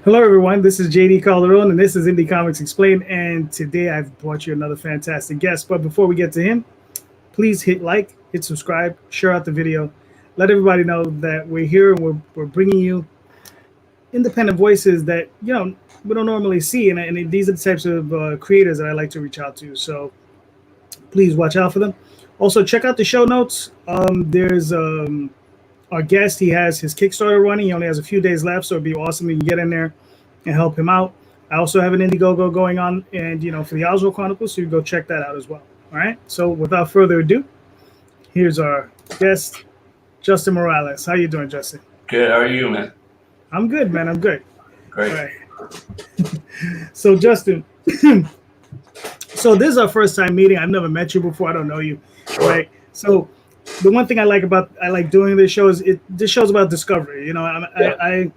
Hello, everyone. This is JD Calderon, and this is Indie Comics Explained. And today I've brought you another fantastic guest. But before we get to him, please hit like, hit subscribe, share out the video. Let everybody know that we're here and we're bringing you independent voices that, we don't normally see. And these are the types of creators that I like to reach out to. So please watch out for them. Also, check out the show notes. There's our guest. He has his Kickstarter running. He only has a few days left, so it'd be awesome if you can get in there and help him out. I also have an Indiegogo going on, and for the Oswald Chronicles, so you go check that out as well. All right. So without further ado, here's our guest, Justin Morales. How you doing, Justin? Good. How are you, man? I'm good, man. I'm good. Great. All right. So Justin, so this is our first time meeting. I've never met you before. I don't know you, right? So the one thing I like doing this show is this show's about discovery. The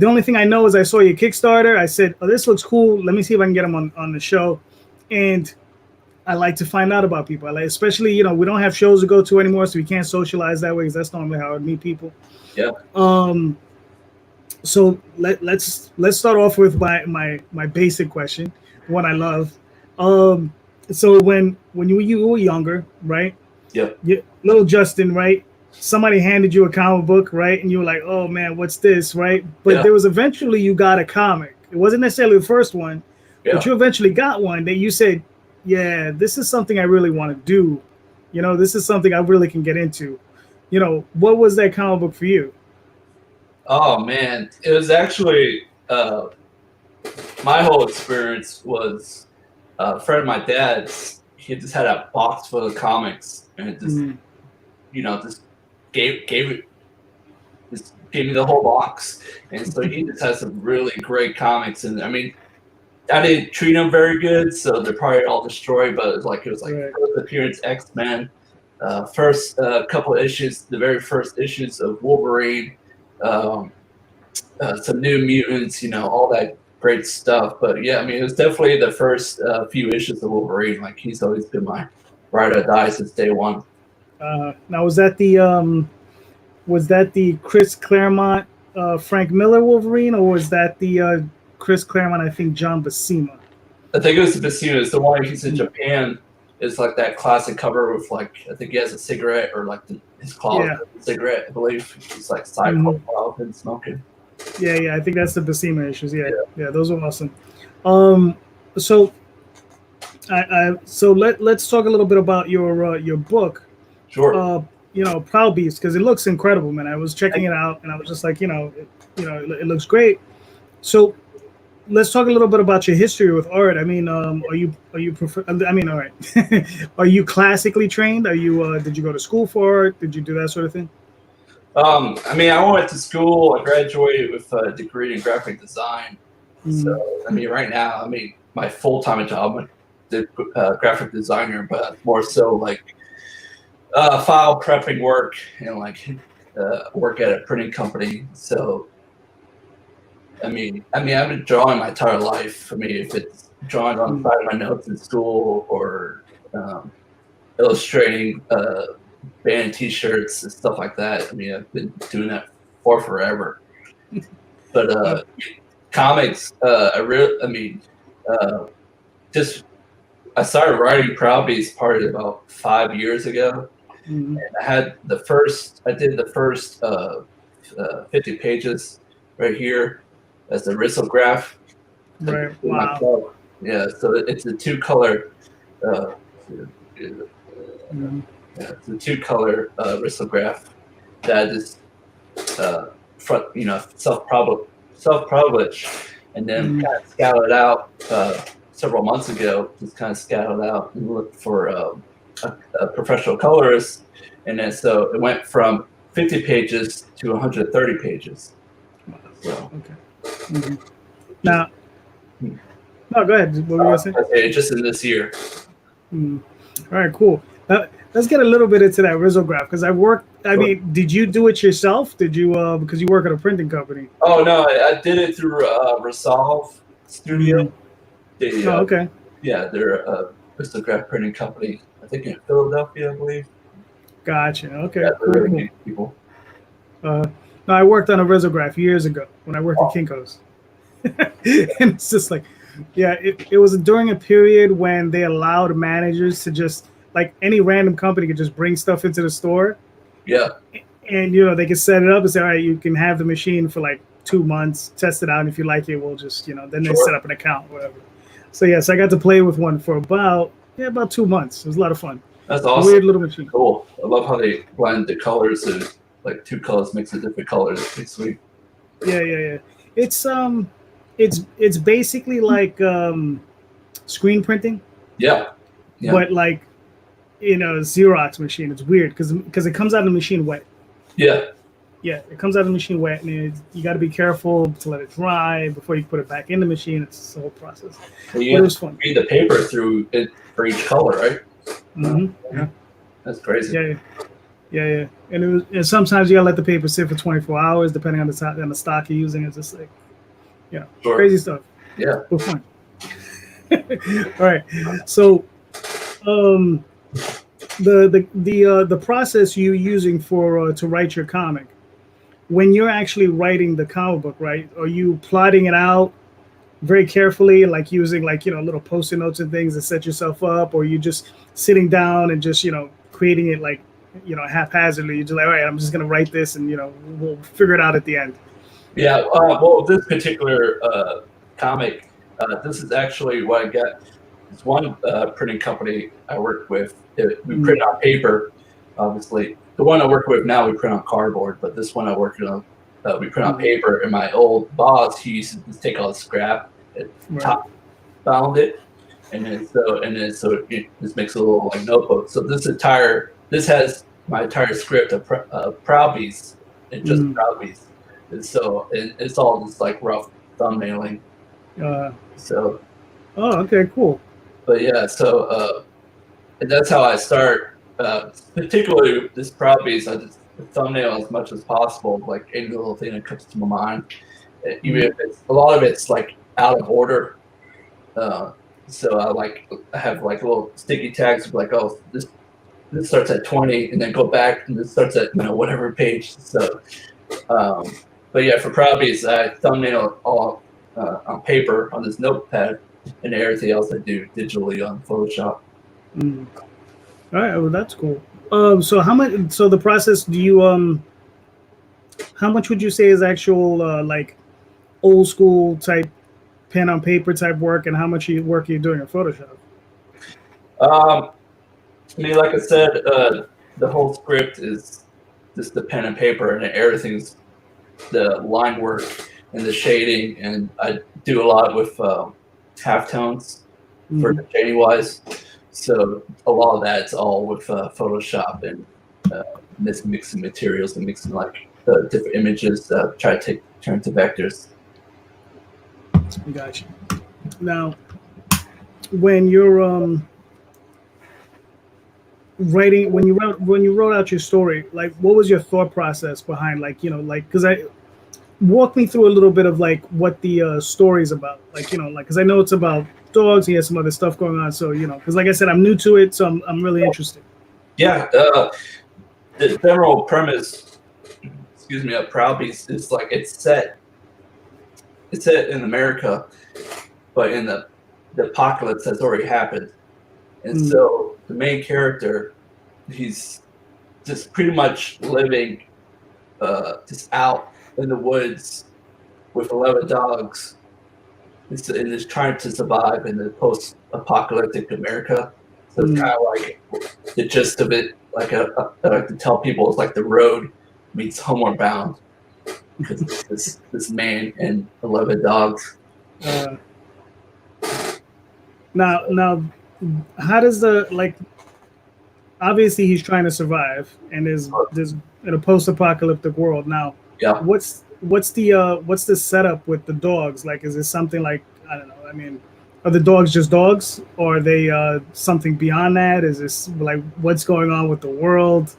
only thing I know is I saw your Kickstarter. I said, "Oh, this looks cool. Let me see if I can get them on the show." And I like to find out about people. Especially we don't have shows to go to anymore, so we can't socialize that way because that's normally how I meet people. Yeah. So let's start off with my basic question, one I love. So when you were younger, right? Yeah. Little Justin, right? Somebody handed you a comic book, right? And you were like, "Oh man, what's this?" Right? But there was eventually you got a comic. It wasn't necessarily the first one, but you eventually got one that you said, "Yeah, this is something I really want to do. This is something I really can get into." What was that comic book for you? Oh man, it was actually my whole experience was a friend of my dad's. He just had a box full of comics, and it just just gave me the whole box. And so he just has some really great comics. And I mean, I didn't treat them very good, so they're probably all destroyed. But it was like Right. First appearance X-Men, first couple of issues, the very first issues of Wolverine, some New Mutants, all that great stuff. But yeah, I mean, it was definitely the first few issues of Wolverine. Like, he's always been my ride or die since day one. Now was that the Chris Claremont, Frank Miller Wolverine, or was that the Chris Claremont? I think John Buscema. I think it was the Basuna. It's the one he's in Japan. It's like that classic cover with, like, I think he has a cigarette, or like his claw cigarette, I believe. He's like side profile and smoking. Yeah, I think that's the Buscema issues. Yeah, those are awesome. So let's talk a little bit about your book. Sure. Proud Beast, because it looks incredible, man. I was checking it out, and I was just like, it looks great. So let's talk a little bit about your history with art. I mean, are you all right. Are you classically trained? Are you did you go to school for art? Did you do that sort of thing? I mean, I went to school. I graduated with a degree in graphic design. So, I mean, right now, I mean, my full-time job, I'm a graphic designer, but more so like file prepping work and like work at a printing company. So, I mean, I've been drawing my entire life. I mean, if it's drawing on the side of my notes in school or illustrating band T-shirts and stuff like that. I mean, I've been doing that for forever. But comics, I started writing Proud Beast probably about 5 years ago. And I did the first 50 pages right here as the risograph. Right. Wow. Yeah, so it's a two-color. It's a two-color risograph that is self-published, and then kind of scouted out several months ago. Just kind of scouted out and looked for a professional colorist, and then so it went from 50 pages to 130 pages. So, okay. Now, no, go ahead. What were you saying? Okay, just in this year. All right, cool. Let's get a little bit into that risograph, because I mean, did you do it yourself? Did you because you work at a printing company? Oh no, I did it through Resolve Studio. Okay. Yeah, they're a risograph printing company. I think in Philadelphia, I believe. Gotcha. Okay. Yeah, cool. really good people. No, I worked on a risograph years ago when I worked at Kinko's. And it's just like, yeah, it was during a period when they allowed managers to just like any random company could just bring stuff into the store, Yeah, and they can set it up and say, all right, you can have the machine for like 2 months, test it out, and if you like it, we'll just then they set sure. up an account, whatever. So yes, I got to play with one for about 2 months. It was a lot of fun. That's It's a awesome. weird little machine. Cool. I love how they blend the colors and like two colors mix of different colors. It's pretty sweet. Yeah. It's it's basically like screen printing, Yeah, yeah, but like Xerox machine. It's weird because it comes out of the machine wet. yeah. Yeah, it comes out of the machine wet, and you got to be careful to let it dry before you put it back in the machine. It's the whole process. Well, But you it have was to fun. read the paper through it for each color, right? Yeah, That's crazy. yeah. And sometimes you gotta let the paper sit for 24 hours, depending on the stock you're using. It's just like, Sure. crazy stuff, Yeah. but fun. All right, so um, the process you're using for to write your comic, when you're actually writing the comic book, right? Are you plotting it out very carefully, like using like little post-it notes and things to set yourself up, or you just sitting down and just creating it like haphazardly? You're just like, all right, I'm just gonna write this, and we'll figure it out at the end. Yeah. Well, this particular comic, this is actually what I got. It's one printing company I work with. We print on paper, obviously. The one I work with now, we print on cardboard, but this one I work on, we print on paper. And my old boss, he used to just take all the scrap and top bound it, and then so it just makes a little like notebook. So this has my entire script of Proud Beast and just Proud Beast, and so it's all just like rough thumbnailing. So, Oh, okay, cool. but yeah, so and that's how I start. Particularly this Proud Beast, I just thumbnail as much as possible, like any little thing that comes to my mind. Even if it's a lot of it's like out of order. So I have like little sticky tags like, oh, this starts at 20 and then go back and this starts at whatever page. So but yeah, for Proud Beast, I thumbnail it all on paper on this notepad, and everything else I do digitally on Photoshop. All right, well that's cool. So how much? So the process, do you how much would you say is actual like old school type pen on paper type work, and how much work are you doing in Photoshop? I mean, like I said, the whole script is just the pen and paper, and everything's the line work and the shading, and I do a lot with halftones for the shading wise. So a lot of that's all with Photoshop and this mixing materials and mixing like different images, try to turn to vectors. Gotcha. Now, when you're writing, when you wrote out your story, like what was your thought process behind, like like, because I walk me through a little bit of like what the story's about, like like, because I know it's about dogs. He has some other stuff going on, so because like I said, I'm new to it, so I'm really interested. Yeah, the general premise, excuse me, of Proud Beast is like it's set in America, but in the apocalypse has already happened, and so the main character, he's just pretty much living just out in the woods with 11 dogs, and is trying to survive in the post-apocalyptic America. So it's kind of like the gist of it. Like I like to tell people, it's like the road meets Homeward Bound, because it's this man and 11 dogs. Now, how does the like? Obviously, he's trying to survive, and there's in a post-apocalyptic world now. Yeah. What's the setup with the dogs? Like, is it something like, I don't know? I mean, are the dogs just dogs, or are they something beyond that? Is this like what's going on with the world?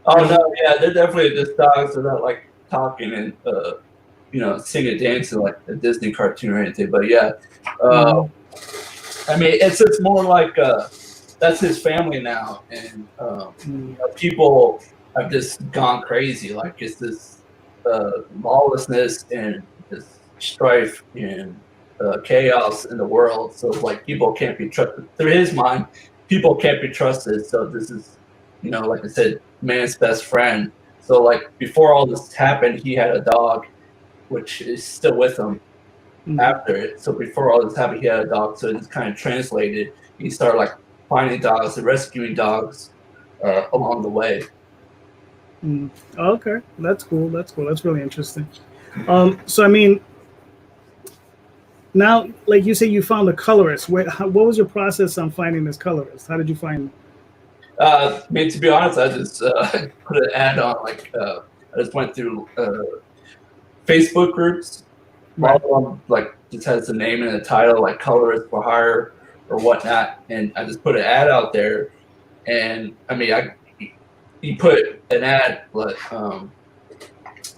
Oh no, yeah, they're definitely just dogs. They're not like talking and singing, dancing like a Disney cartoon or anything. But yeah, I mean, it's just more like that's his family now, and people have just gone crazy. Like it's this lawlessness and this strife and chaos in the world. So like people can't be trusted. Through his mind, people can't be trusted. So this is, like I said, man's best friend. So like before all this happened, he had a dog, which is still with him after it. So before all this happened, he had a dog. So it's kind of translated. He started like finding dogs and rescuing dogs along the way. Okay, that's cool. That's cool. That's really interesting. So I mean, now, like you say, you found a colorist. What was your process on finding this colorist? How did you find? I mean, to be honest, I just put an ad on. Like, I just went through Facebook groups. Right. All of them, like, just has the name and the title, like colorist for hire or whatnot, and I just put an ad out there. And I mean, you put an ad like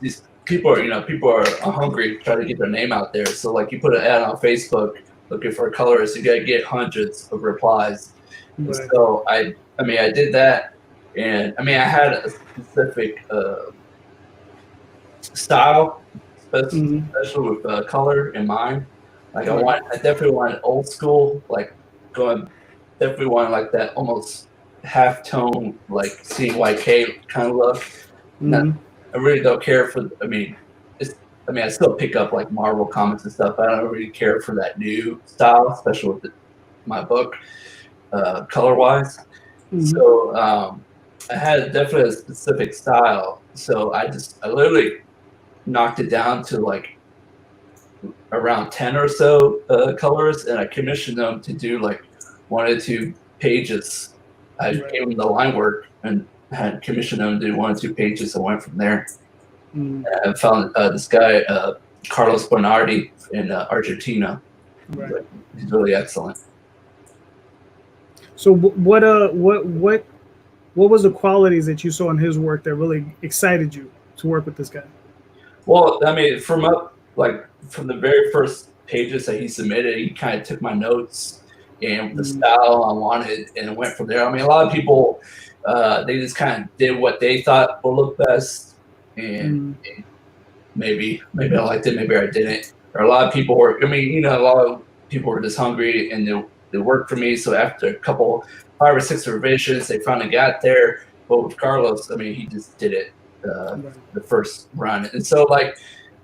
these people are hungry, trying to get their name out there. So like you put an ad on Facebook looking for a colorist, you gotta get hundreds of replies. Right. So I did that, and I had a specific style, especially with color in mind. Like I definitely wanted old school, like definitely wanted like that almost half tone, like CYK kind of look. I really don't care for. I still pick up like Marvel comics and stuff. But I don't really care for that new style, especially with my book, color wise. So I had definitely a specific style. So I literally knocked it down to like around 10 or so colors, and I commissioned them to do like 1 or 2 pages. I gave them the line work and had commissioned them to do 1 or 2 pages and went from there. I found this guy, Carlos Bernardi in Argentina. Right. He's really excellent. So what was the qualities that you saw in his work that really excited you to work with this guy? Well, I mean, from the very first pages that he submitted, he kind of took my notes and the style I wanted and went from there. I mean, a lot of people, they just kind of did what they thought will look best, and maybe I liked it, maybe I didn't. Or a lot of people were, a lot of people were just hungry and they worked for me. So after a couple, 5 or 6 revisions, they finally got there. But with Carlos, he just did it the first run. And so like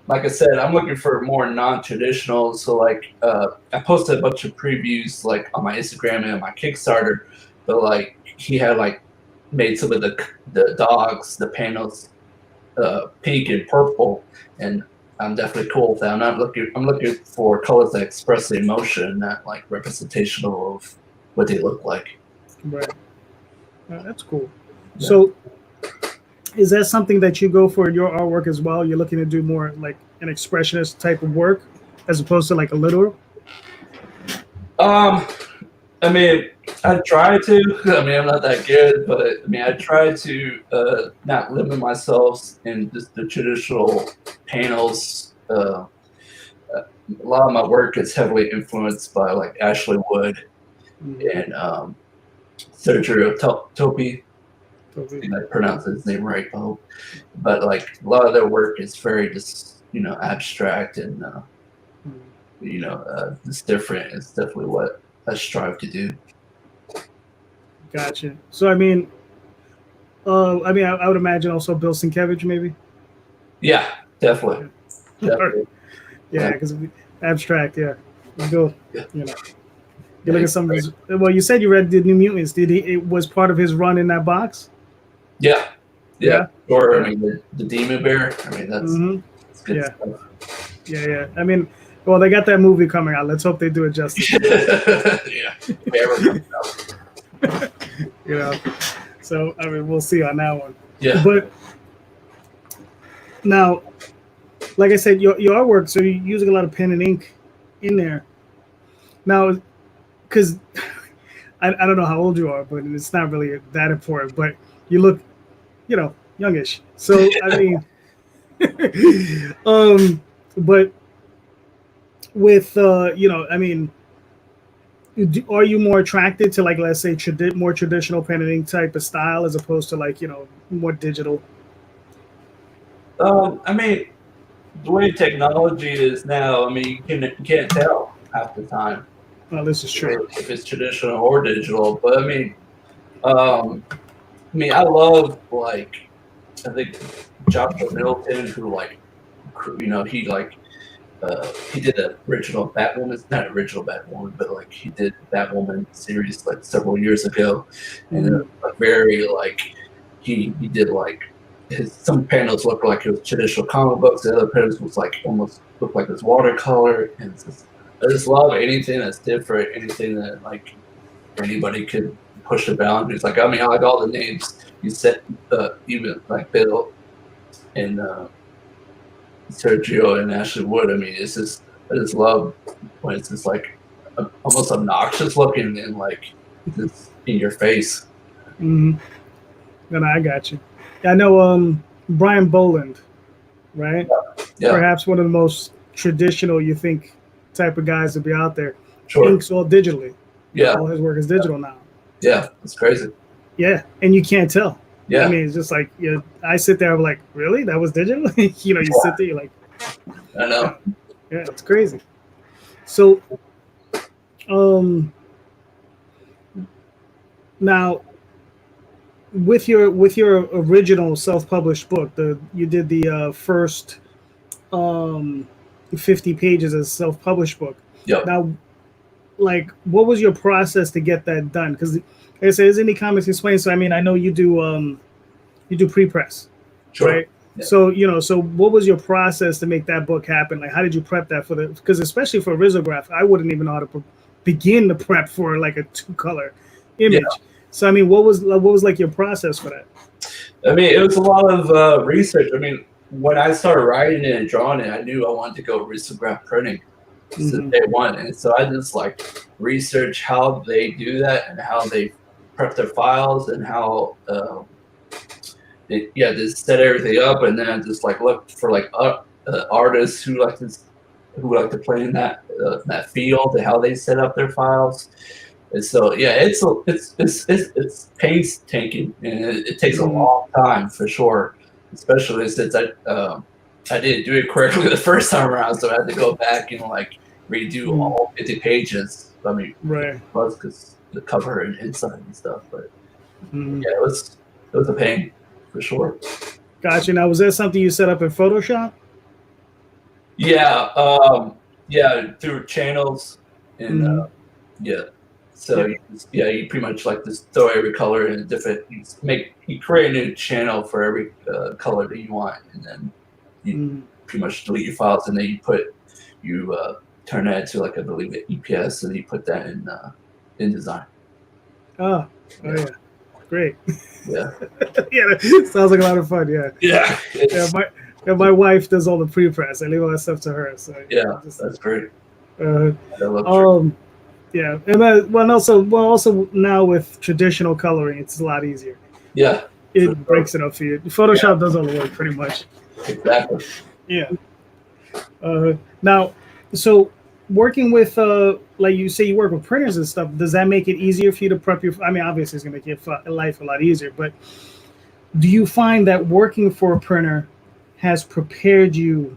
I said, I'm looking for more non-traditional. So like I posted a bunch of previews like on my Instagram and my Kickstarter, but like he had like made some of the dogs, the panels pink and purple, and I'm definitely cool with that. I'm looking for colors that express the emotion, not like representational of what they look like. Right. That's cool. Yeah. So is that something that you go for in your artwork as well? You're looking to do more like an expressionist type of work as opposed to like a literal? I try to. I'm not that good, but I try to not limit myself in just the traditional panels. A lot of my work is heavily influenced by like Ashley Wood and Sergio Topi. I think I pronounced his name right, I hope. But like a lot of their work is very just abstract and it's different. It's definitely what I strive to do. Gotcha. So I would imagine also Bill Sienkiewicz maybe. Yeah, definitely. Yeah, because abstract. Yeah, Bill. You look at some of his. Well, you said you read the New Mutants. Did he? It was part of his run in that box. Yeah. Or the Demon Bear. That's good stuff. Yeah. Well, they got that movie coming out. Let's hope they do it justice. Yeah. So we'll see on that one. Yeah. But now, like I said, your artwork, so you're using a lot of pen and ink in there. Now, because I don't know how old you are, but it's not really that important. But you look, youngish. So but with are you more attracted to like, let's say, more traditional pen and ink type of style as opposed to like more digital? the way technology is now, I mean, you can't tell half the time Well, this is true. if it's traditional or digital. But I love like I think Joshua Middleton, who like he did the original Batwoman, not original Batwoman, but like he did Batwoman series like several years ago, and very like he did like some panels looked like it was traditional comic books, the other panels was like almost looked like it was watercolor, and I just love anything that's different, anything that like anybody could push the boundaries. Like I like all the names you said, even like Bill and Sergio and Ashley Wood. I mean, I just love when it's just like almost obnoxious looking and like just in your face. Mm-hmm. And I got you. I know Brian Boland, right? Yeah. Perhaps one of the most traditional, you think, type of guys to be out there. Sure. Inks all digitally. Yeah. All his work is digital now. Yeah, it's crazy. Yeah, and you can't tell. Yeah. I mean, it's just like I sit there, I'm like, really? That was digital? You sit there, you're like, I know. Yeah, it's crazy. So, now with your original self-published book, you did the first 50 pages as a self-published book. Yeah. Now, like, what was your process to get that done? Because, like I said, as Indie Comics explains, so I mean, I know you do pre-press, Sure. right? Yeah. So so what was your process to make that book happen? Like, how did you prep that for because especially for risograph, I wouldn't even know how to begin to prep for like a 2-color image. Yeah. So I mean, what was like your process for that? I mean, it was a lot of research. I mean, when I started writing it and drawing it, I knew I wanted to go risograph printing since day one, and so I just like research how they do that and how they prep their files and how just set everything up, and then I just like look for like artists who like to play in that field and how they set up their files. And so it's painstaking, and it takes a long time for sure, especially since I didn't do it correctly the first time around, so I had to go back and like redo all 50 pages. I mean, right, because the cover and inside and stuff, but it was a pain for sure. Gotcha. Now, was that something you set up in Photoshop? Yeah, through channels and So you pretty much like just throw every color in a different. You create a new channel for every color that you want, and then you pretty much delete your files, and then you turn that into like I believe an EPS, and you put that in InDesign. Oh yeah, great. Yeah, yeah, sounds like a lot of fun. Yeah, my wife does all the pre-press. I leave all that stuff to her. So that's great. Yeah, and then also now with traditional coloring, it's a lot easier. Yeah, it breaks it up for you. Photoshop does all the work pretty much. Exactly. Yeah. Now, so working with like you say, you work with printers and stuff. Does that make it easier for you to prep your? I mean, obviously, it's going to make your life a lot easier. But do you find that working for a printer has prepared you?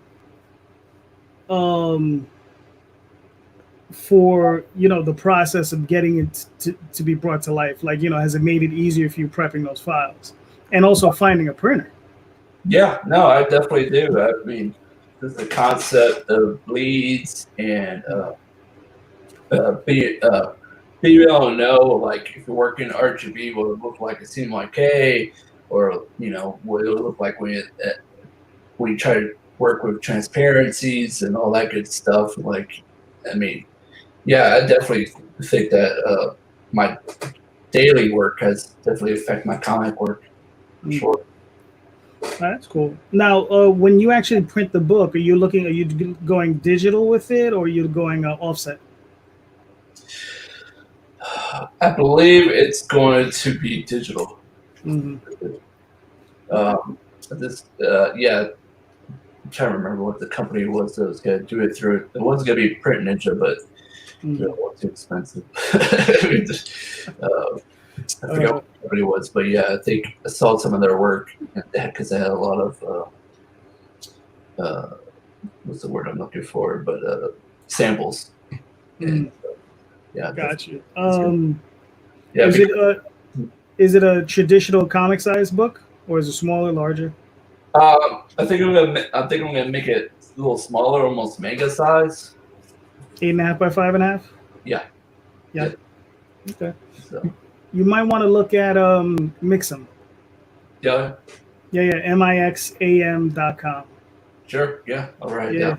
For the process of getting it to be brought to life, like has it made it easier for you prepping those files and also finding a printer? Yeah, no, I definitely do. I mean, just the concept of bleeds and being able to know, like, if you're working RGB, what it look like a CMYK, or what it would look like when you try to work with transparencies and all that good stuff. Like, I mean, yeah, I definitely think that my daily work has definitely affected my comic work. For sure. That's cool. Now, when you actually print the book, are you going digital with it, or are you going offset? I believe it's going to be digital. I'm trying to remember what the company was that was going to do it through. It wasn't going to be Print Ninja, but it was too expensive. I forgot what the company was, but yeah, I think I saw some of their work because they had a lot of what's the word I'm looking for? But samples. And, yeah, Got you. yeah. Is it a traditional comic size book, or is it smaller, larger? I think I'm gonna make it a little smaller, almost manga size. 8.5 by 5.5. Yeah. Yeah. Okay. So. You might want to look at Mixam. Yeah. Yeah. Mixam.com. Sure. Yeah. All right. Yeah.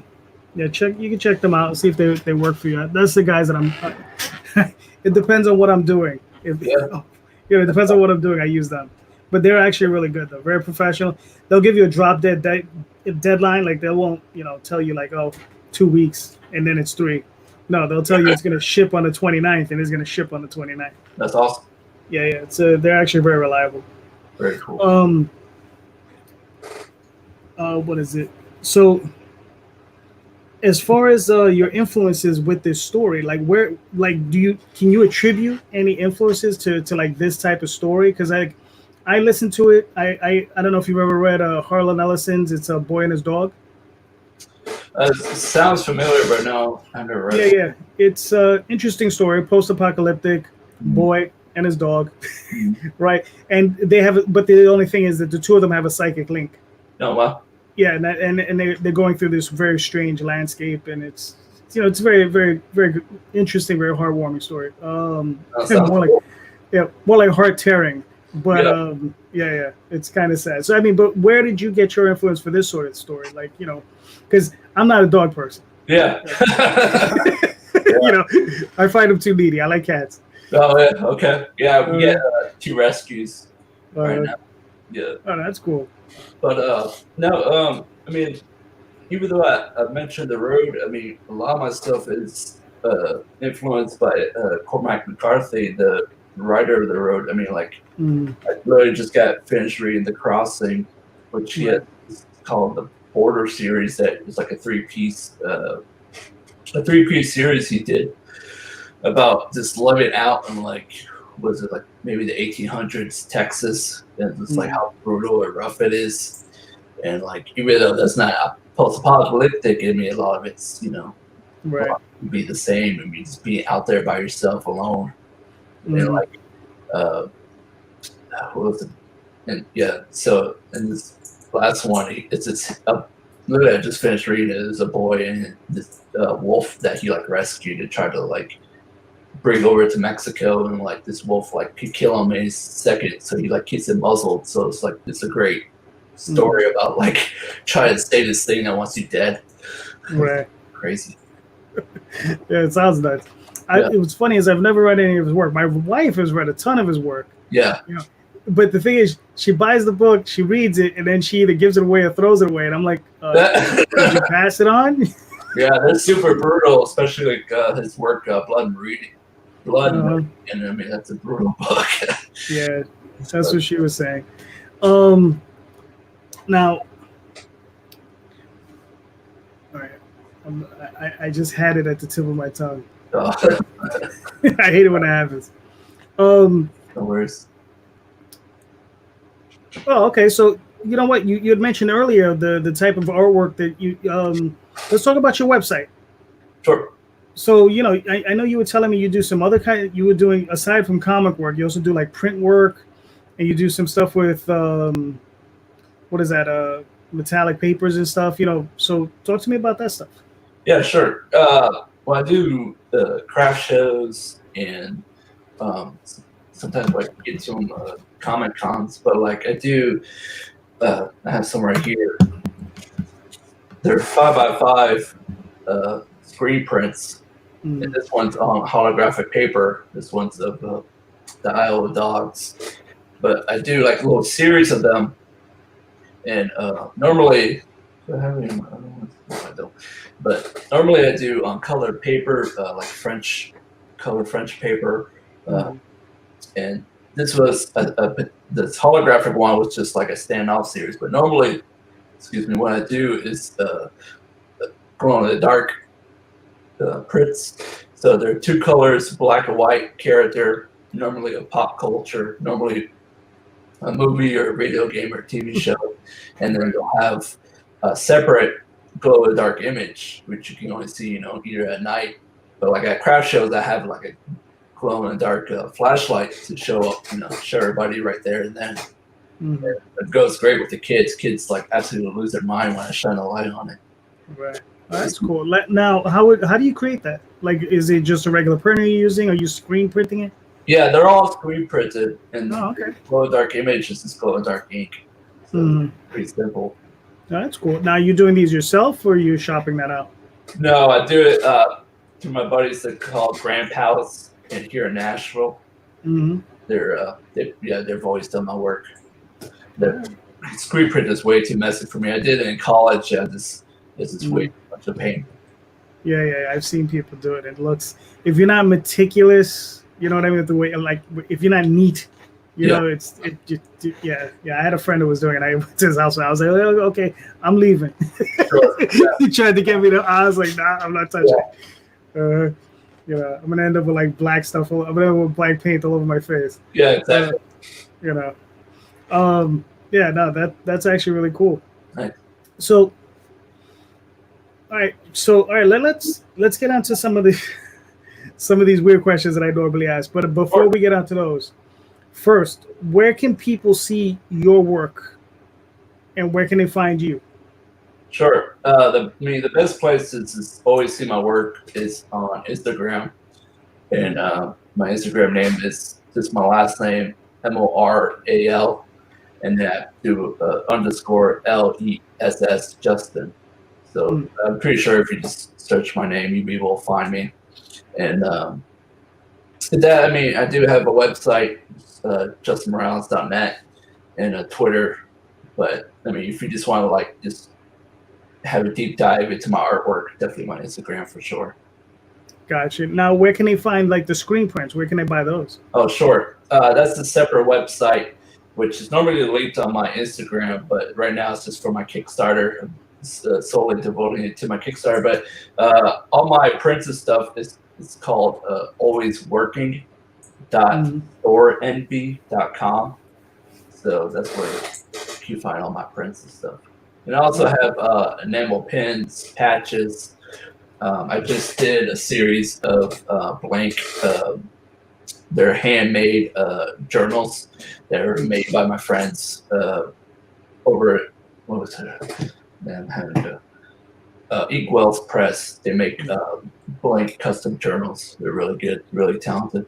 Yeah. You can check them out. See if they work for you. That's the guys that I'm. It depends on what I'm doing. It depends on what I'm doing. I use them, but they're actually really good though. Very professional. They'll give you a drop dead deadline. Like they won't tell you like 2 weeks and then it's 3. No, they'll tell you it's going to ship on the 29th and it's going to ship on the 29th. That's awesome. Yeah. So they're actually very reliable. Very cool. What is it? So, as far as your influences with this story, like can you attribute any influences to like this type of story? Because I listened to it. I don't know if you've ever read Harlan Ellison's. It's A Boy and His Dog. It sounds familiar, but no, I've never read it. Yeah. It's an interesting story. Post-apocalyptic boy and his dog, right? And but the only thing is that the two of them have a psychic link. Oh wow. Yeah, and they're going through this very strange landscape, and it's it's very very very interesting, very heartwarming story. More like heart tearing, but yeah, it's kind of sad. So I mean, but where did you get your influence for this sort of story? Like because I'm not a dog person. Yeah. I find them too needy. I like cats. Oh yeah. Okay. Yeah, we get 2 rescues right now. Yeah. Oh, that's cool. But no, I mean, even though I mentioned the road, I mean, a lot of my stuff is influenced by Cormac McCarthy, the writer of the road. I mean, like, I really just got finished reading The Crossing, which he had called the Border series. That was like a 3-piece series he did about just living out in was it like maybe the 1800s Texas, and just like how brutal or rough it is, and like even though that's not post-apocalyptic, I mean a lot of it's right, be the same. I mean just being out there by yourself alone, and like what was it? And yeah, so in this last one, literally I just finished reading it. There's a boy and this wolf that he like rescued and tried to like bring over to Mexico, and like this wolf like could kill him in a second, so he like keeps him muzzled. So it's a great story about like trying to save this thing that wants you dead. Right. Crazy. Yeah, it sounds nuts. It was funny is I've never read any of his work. My wife has read a ton of his work. Yeah. But the thing is, she buys the book, she reads it, and then she either gives it away or throws it away. And I'm like, did you pass it on? Yeah, that's super brutal, especially like his work, Blood and Reading. And I mean that's a brutal book. Yeah, that's what she was saying. Now, all right, I just had it at the tip of my tongue. I hate it when it happens. No worries. Oh, okay. So you know what you had mentioned earlier the type of artwork that you. Let's talk about your website. Sure. So I know you were telling me you do some other kind. You were doing aside from comic work, you also do like print work, and you do some stuff with what is that? Metallic papers and stuff. So talk to me about that stuff. Yeah, sure. Well, I do craft shows and sometimes like get some comic cons, but like I do. I have some right here. They're 5x5 screen prints. And this one's on holographic paper. This one's of the Isle of Dogs. But I do like a little series of them. And normally, do I have any? No, I don't. But normally I do on colored paper, like colored French paper. And this was this holographic one was just like a standoff series. But normally, what I do is go on the dark prints. So there are 2 colors, black and white character, normally a pop culture, normally a movie or a video game or TV show, and then you'll have separate glow in the dark image, which you can only see, either at night. But like at craft shows, I have like a glow in the dark flashlight to show up, show everybody right there and then. Mm-hmm. It goes great with the kids. Kids like absolutely lose their mind when I shine a light on it. Right. That's cool. Now, how do you create that? Like, is it just a regular printer you're using? Are you screen printing it? Yeah, they're all screen printed, and okay. glow in dark image is just glow in dark ink. So pretty simple. Oh, that's cool. Now, are you doing these yourself, or are you shopping that out? No, I do it through my buddies that call Grand Palace and here in Nashville. Mm-hmm. They've always done my work. The screen print is way too messy for me. I did it in college. This is way too much of pain. Yeah. I've seen people do it. It looks, if you're not meticulous, you know what I mean, the way, like, if you're not neat, you know, I had a friend who was doing it. I went to his house and I was like, oh, okay, I'm leaving. Sure. He tried to get me to, I was like, nah, I'm not touching it. I'm gonna end up with like black stuff. I'm gonna end up with black paint all over my face. Yeah, exactly. That's actually really cool. Nice. So, all right. Let's get onto some of these weird questions that I normally ask. But before we get onto those, first, where can people see your work, and where can they find you? Sure. The best place to always see my work is on Instagram, and my Instagram name is just my last name, Moral, and then I do _LESS Justin. So I'm pretty sure if you just search my name, you'll be able to find me. And I do have a website, justinmorales.net, and a Twitter. But if you just want to just have a deep dive into my artwork, definitely my Instagram for sure. Gotcha. Now, where can they find the screen prints? Where can they buy those? Oh, sure. That's a separate website, which is normally linked on my Instagram, but right now it's just for my Kickstarter. I'm solely devoting it to my Kickstarter. But all my prints and stuff is called alwaysworking.storenvy.com. So that's where you find all my prints and stuff. And I also have enamel pins, patches. I just did a series of blank. They're handmade journals. They're made by my friends over at, what was it? Man, I'm having to. Equals Press. They make blank custom journals. They're really good, really talented.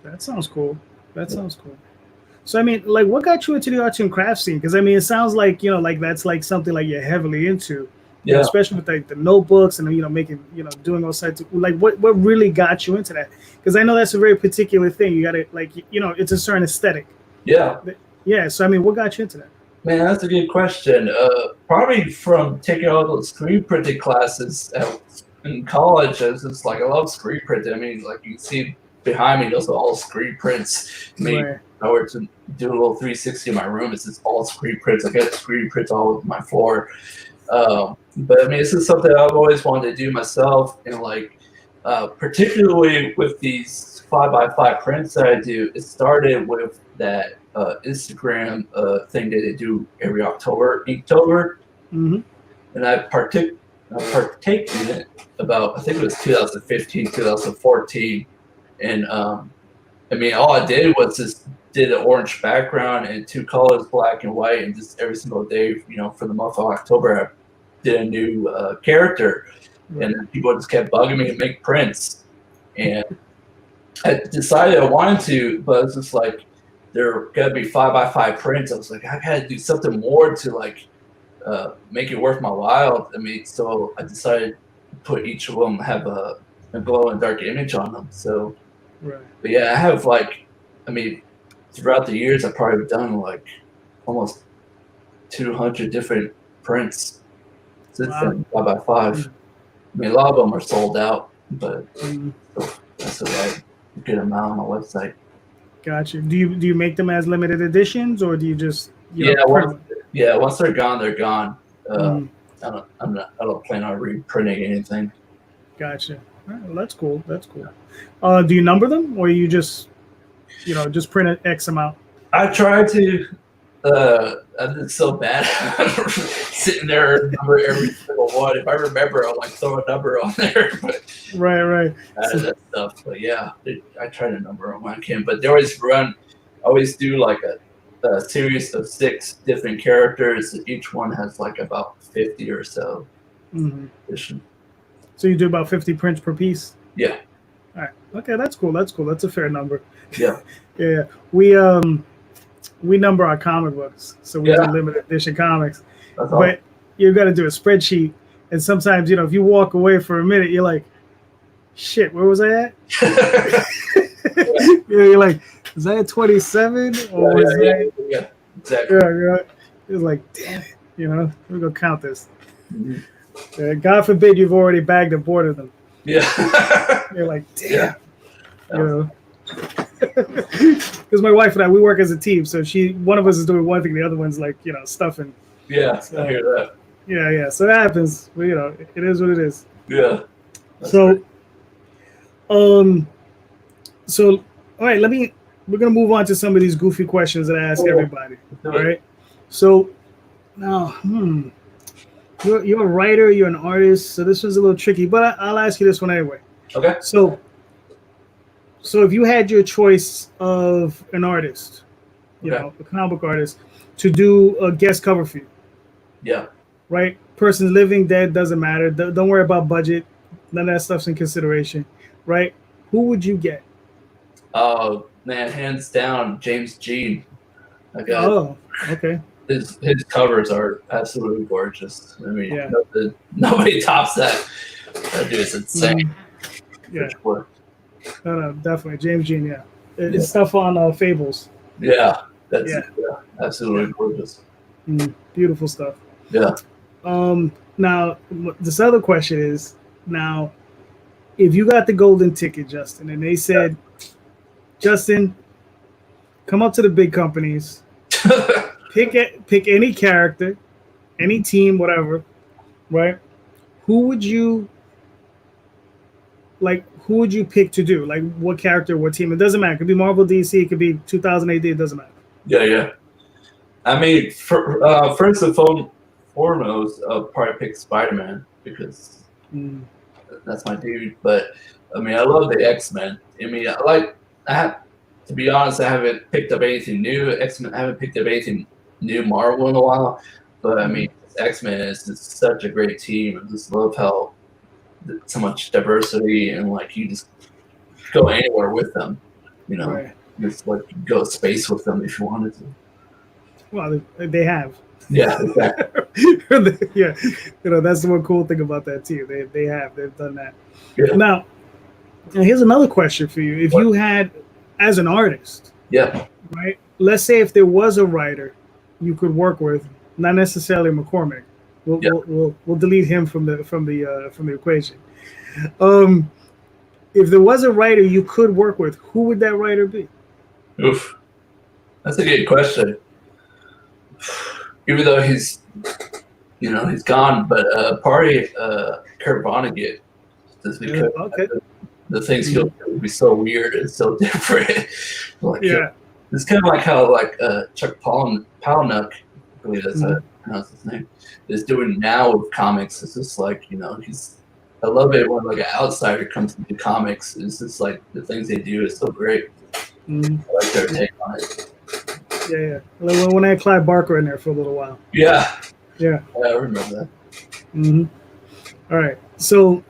That sounds cool. So, what got you into the arts and crafts scene? Because, it sounds like, that's something you're heavily into. Yeah. Especially with the notebooks and, making, doing all sides of, what really got you into that? Because I know that's a very particular thing. You got to, it's a certain aesthetic. Yeah. Yeah. So, what got you into that? Man, that's a good question. Probably from taking all those screen printing classes in college. I was just I love screen printing. You can see behind me, those are all screen prints. If I were to do a little 360 in my room, it's just all screen prints. I got screen prints all over my floor. But this is something I've always wanted to do myself, and particularly with these 5x5 prints that I do. It started with that Instagram thing that they do every October, Inktober, and I partake in it about, I think it was 2015, 2014, and all I did was just did an orange background and 2 colors, black and white, and just every single day, for the month of October, I did a new character, and then people just kept bugging me to make prints, and I decided I wanted to, but it's just there gotta be 5x5 prints. I was I gotta do something more to make it worth my while. So I decided to put each of them have a glow and dark image on them. So, but yeah, I have throughout the years, I've probably done almost 200 different prints since then, 5x5. A lot of them are sold out, but that's a good amount on my website. Gotcha. Do you make them as limited editions, or do you just once they're gone, they're gone. I don't plan on reprinting anything. Gotcha. All right, well, that's cool. Do you number them, or you just print an X amount? I try to. I did so bad. Sitting there, number every single one. If I remember, I'll like throw a number on there. But Right. that stuff. But yeah, I try to number them when I can. But they always do like a series of 6 different characters. Each one has like about 50 or so. Mm-hmm. So you do about 50 prints per piece? Yeah. All right. Okay, that's cool. That's a fair number. Yeah. Yeah. We number our comic books, so we do limited edition comics. That's but awesome. You got to do a spreadsheet, and sometimes if you walk away for a minute, you're like, "Shit, where was I at?" You're like, "Was I at 27 or was that?" Yeah, exactly. Yeah. It was like, "Damn it!" We're gonna count this. Mm-hmm. God forbid you've already bagged and boarded them. Yeah. You're like, "Damn," Because my wife and I, we work as a team. So one of us is doing one thing, the other one's like, stuffing. Yeah, so, I hear that. Yeah. So that happens. But, it is what it is. Yeah. So, great. So, all right, we're going to move on to some of these goofy questions that I ask everybody. All right. So now, you're a writer, you're an artist. So this one's a little tricky, but I'll ask you this one anyway. Okay. So if you had your choice of an artist, a comic book artist, to do a guest cover for you. Yeah. Right? Person's living, dead, doesn't matter. Don't worry about budget. None of that stuff's in consideration. Right? Who would you get? Oh, man, hands down, James Jean. Okay. His covers are absolutely gorgeous. I mean, yeah. Nobody tops that. That dude's insane. Yeah. Sure. No, definitely. James Jean, yeah. It's stuff on Fables. Yeah. That's absolutely gorgeous. Beautiful stuff. Yeah. Now, this other question is, now, if you got the golden ticket, Justin, and they said, Justin, come up to the big companies, pick any character, any team, whatever, right? Who would you pick to do? Like, what character, what team? It doesn't matter. It could be Marvel, DC. It could be 2000 AD. It doesn't matter. Yeah. I mean, first and foremost, I'll probably pick Spider-Man because that's my dude. But, I mean, I love the X-Men. I mean, to be honest, I haven't picked up anything new. X-Men, I haven't picked up anything new Marvel in a while. But, I mean, X-Men is just such a great team. I just love how so much diversity, and like you just go anywhere with them, right. Just like go to space with them if you wanted to. Well, they have. Yeah, exactly. Yeah, that's the one cool thing about that team. They've done that. Yeah. Now, here's another question for you. If you had, as an artist, right? Let's say if there was a writer you could work with, not necessarily McCormick. We'll delete him from the equation. If there was a writer you could work with, who would that writer be? Oof, that's a good question. Even though he's gone, but probably Kurt Vonnegut, just because the things he'll do would be so weird and so different. It's kind of like how Chuck Palahniuk, I believe that's how pronounce his name, is doing now with comics. It's just like, I love it when like an outsider comes into comics. It's just like the things they do is so great. I like their take on it. Yeah. When I had Clive Barker in there for a little while. Yeah. Yeah. I remember that. All right. So,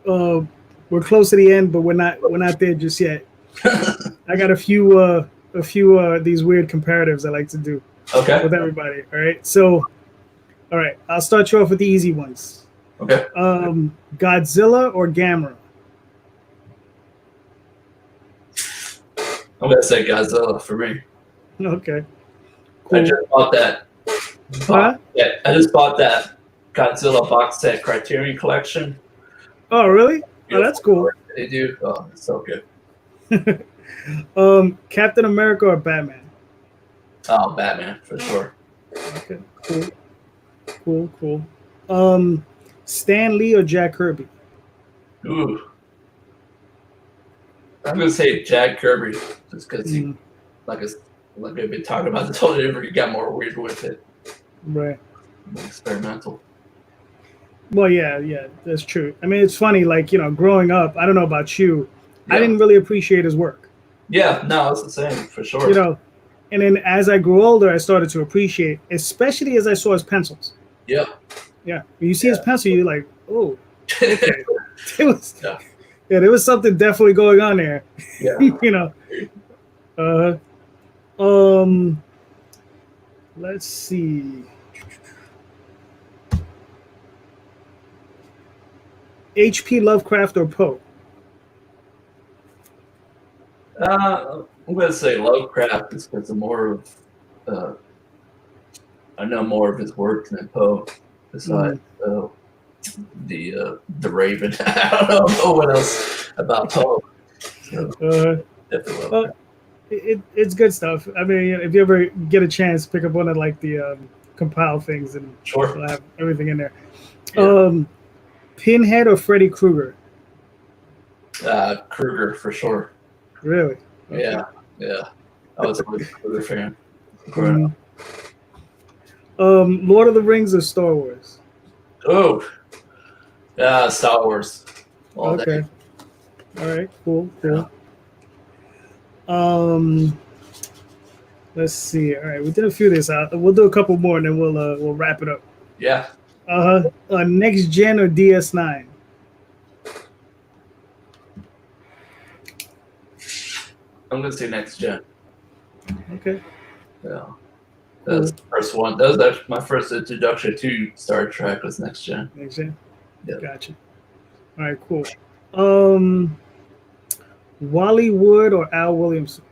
we're close to the end, but we're not there just yet. I got a few these weird comparatives I like to do. Okay. With everybody. All right. So, all right. I'll start you off with the easy ones. Okay. Godzilla or Gamera? I'm gonna say Godzilla for me. Okay. Cool. I just bought that. Yeah, I just bought that Godzilla box set Criterion collection. Oh, really? Oh, that's cool. They do. Oh, it's so good. Captain America or Batman? Oh, Batman for sure. Okay, cool. Stan Lee or Jack Kirby? Ooh, I'm gonna say Jack Kirby just because he like I've been talking about this whole day, you got more weird with it. Right. Experimental. Well, yeah, that's true. I mean, it's funny, like, growing up, I don't know about you, Yeah. I didn't really appreciate his work. Yeah, no, it's the same for sure. And then as I grew older, I started to appreciate, especially as I saw his pencils. Yeah. Yeah. When you see his pencil, you're like, oh, okay. There was something definitely going on there. Yeah. Let's see. H.P. Lovecraft or Poe? I'm gonna say Lovecraft is because more of I know more of his work than Poe. Besides the Raven, I don't know what else about Poe. So, definitely Lovecraft. It's good stuff. I mean, if you ever get a chance, pick up one of like the compile things, and sure. I'll have everything in there. Yeah. Pinhead or Freddy Krueger? Krueger for sure. Really? Okay. Yeah. I was a Krueger fan. Lord of the Rings or Star Wars? Oh, Star Wars. All day. All right. Cool. Let's see. All right, we did a few of this. We'll do a couple more, and then we'll wrap it up. Yeah. Next gen or DS9? I'm gonna say next gen. Okay. Yeah. That's the first one. That was actually my first introduction to Star Trek was next gen. Next gen. Yeah. Gotcha. All right. Cool. Wally Wood or Al Williamson?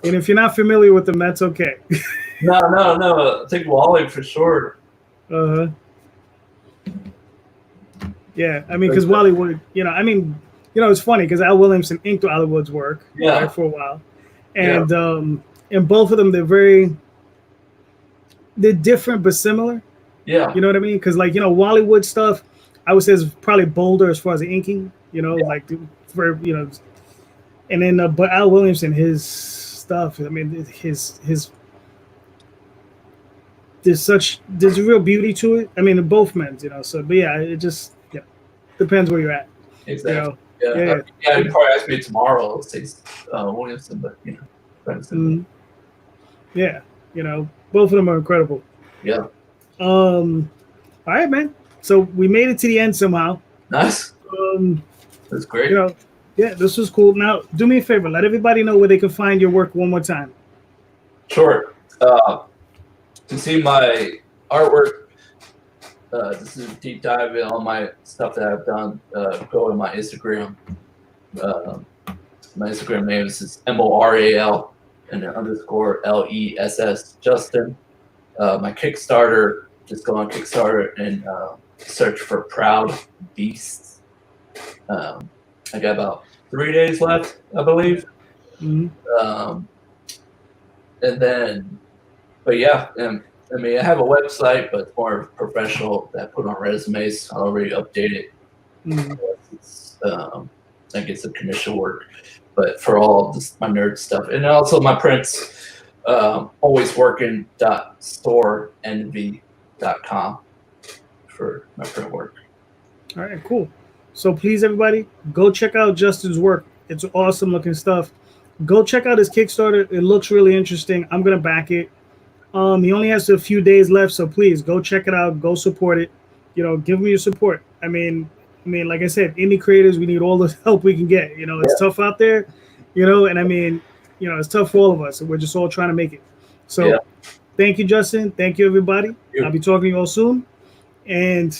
And if you're not familiar with them, that's okay. No. I think Wally for sure. Yeah, I mean, because Wally Wood, it's funny because Al Williamson inked Wally Wood's work for a while, and and both of them they're different but similar. Yeah. You know what I mean? Because Wally Wood stuff, I would say is probably bolder as far as the inking. And then but Al Williamson, his stuff. I mean, his there's a real beauty to it. I mean, both men's, So, but yeah, it just depends where you're at. Exactly. Yeah. You'd probably ask me tomorrow. I'll say Williamson, but yeah, both of them are incredible. Yeah. All right, man. So we made it to the end somehow. Nice. That's great. This was cool. Now, do me a favor. Let everybody know where they can find your work one more time. Sure. To see my artwork, this is a deep dive in all my stuff that I've done. Go to my Instagram. My Instagram name is MORAL and then _LESS Justin. My Kickstarter, just go on Kickstarter and search for Proud Beasts. I got about 3 days left, I believe. And then, but yeah, I mean, I have a website, but it's more professional that I put on resumes. I already updated it. It's, I get some commission work, but for all this, my nerd stuff. And also my prints, alwaysworking.storeenvy.com for my print work. All right, cool. So please, everybody, go check out Justin's work. It's awesome looking stuff. Go check out his Kickstarter. It looks really interesting. I'm going to back it. He only has a few days left, so please go check it out. Go support it. Give me your support. I mean, like I said, indie creators, we need all the help we can get. It's tough out there, and I mean, it's tough for all of us, and we're just all trying to make it. So thank you, Justin. Thank you, everybody. I'll be talking to you all soon. And